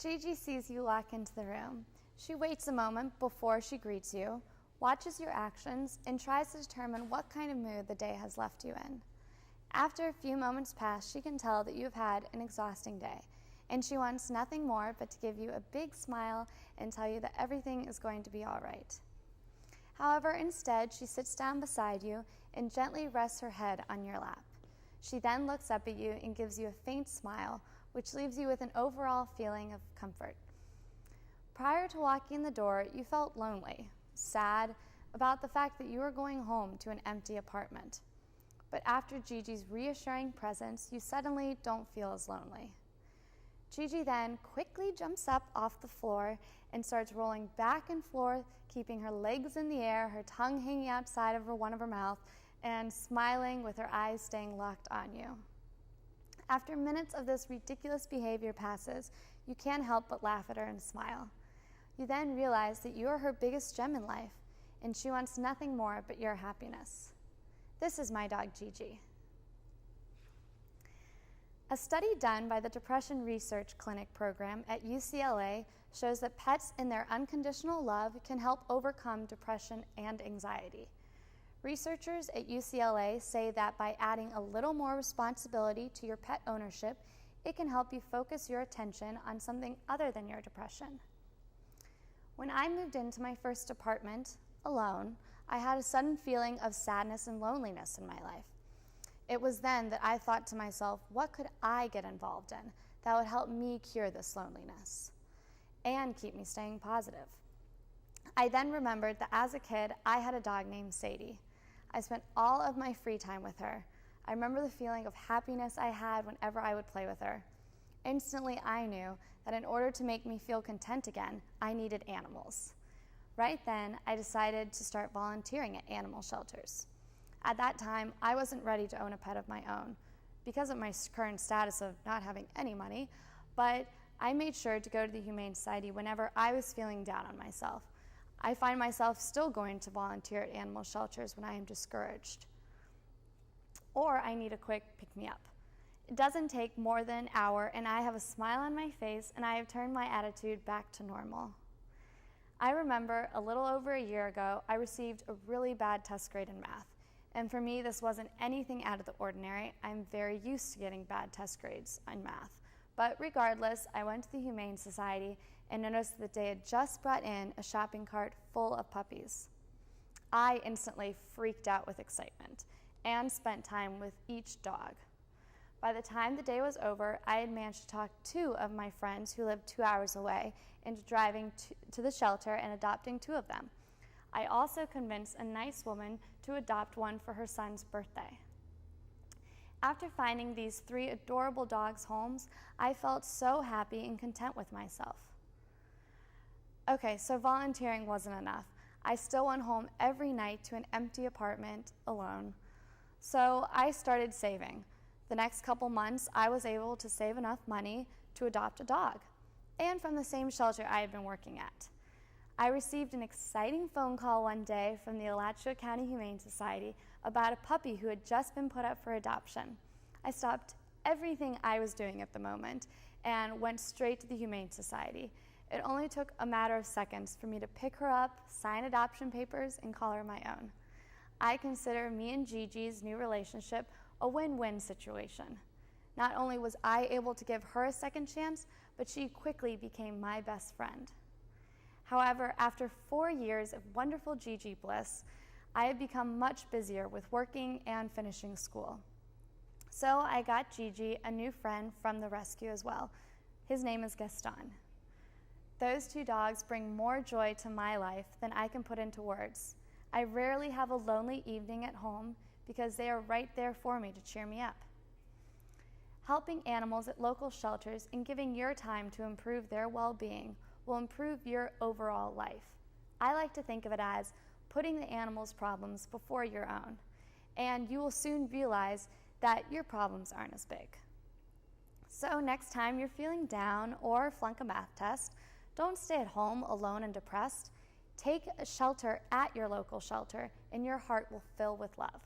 Gigi sees you walk into the room, she waits a moment before she greets you, watches your actions, and tries to determine what kind of mood the day has left you in. After a few moments pass, she can tell that you have had an exhausting day, and she wants nothing more but to give you a big smile and tell you that everything is going to be all right. However, instead, she sits down beside you and gently rests her head on your lap. She then looks up at you and gives you a faint smile, which leaves you with an overall feeling of comfort. Prior to walking in the door, you felt lonely, sad about the fact that you were going home to an empty apartment. But after Gigi's reassuring presence, you suddenly don't feel as lonely. Gigi then quickly jumps up off the floor and starts rolling back and forth, keeping her legs in the air, her tongue hanging outside of one of her mouth, and smiling with her eyes staying locked on you. After minutes of this ridiculous behavior passes, you can't help but laugh at her and smile. You then realize that you are her biggest gem in life, and she wants nothing more but your happiness. This is my dog, Gigi. A study done by the Depression Research Clinic program at UCLA shows that pets and their unconditional love can help overcome depression and anxiety. Researchers at UCLA say that by adding a little more responsibility to your pet ownership, it can help you focus your attention on something other than your depression. When I moved into my first apartment alone, I had a sudden feeling of sadness and loneliness in my life. It was then that I thought to myself, what could I get involved in that would help me cure this loneliness and keep me staying positive? I then remembered that as a kid, I had a dog named Sadie. I spent all of my free time with her. I remember the feeling of happiness I had whenever I would play with her. Instantly, I knew that in order to make me feel content again, I needed animals. Right then, I decided to start volunteering at animal shelters. At that time, I wasn't ready to own a pet of my own because of my current status of not having any money, but I made sure to go to the Humane Society whenever I was feeling down on myself. I find myself still going to volunteer at animal shelters when I am discouraged, or I need a quick pick-me-up. It doesn't take more than an hour, and I have a smile on my face, and I have turned my attitude back to normal. I remember a little over a year ago, I received a really bad test grade in math. And for me, this wasn't anything out of the ordinary. I'm very used to getting bad test grades in math. But regardless, I went to the Humane Society and noticed that they had just brought in a shopping cart full of puppies. I instantly freaked out with excitement and spent time with each dog. By the time the day was over, I had managed to talk 2 of my friends who lived 2 hours away into driving to the shelter and adopting 2 of them. I also convinced a nice woman to adopt one for her son's birthday. After finding these 3 adorable dogs' homes, I felt so happy and content with myself. Okay, so volunteering wasn't enough. I still went home every night to an empty apartment alone. So I started saving. The next couple months, I was able to save enough money to adopt a dog, and from the same shelter I had been working at. I received an exciting phone call one day from the Alachua County Humane Society about a puppy who had just been put up for adoption. I stopped everything I was doing at the moment and went straight to the Humane Society. It only took a matter of seconds for me to pick her up, sign adoption papers, and call her my own. I consider me and Gigi's new relationship a win-win situation. Not only was I able to give her a second chance, but she quickly became my best friend. However, after 4 years of wonderful Gigi bliss, I had become much busier with working and finishing school. So I got Gigi a new friend from the rescue as well. His name is Gaston. Those 2 dogs bring more joy to my life than I can put into words. I rarely have a lonely evening at home because they are right there for me to cheer me up. Helping animals at local shelters and giving your time to improve their well-being will improve your overall life. I like to think of it as putting the animals' problems before your own, and you will soon realize that your problems aren't as big. So next time you're feeling down or flunk a math test, don't stay at home alone and depressed. Take a shelter at your local shelter, and your heart will fill with love.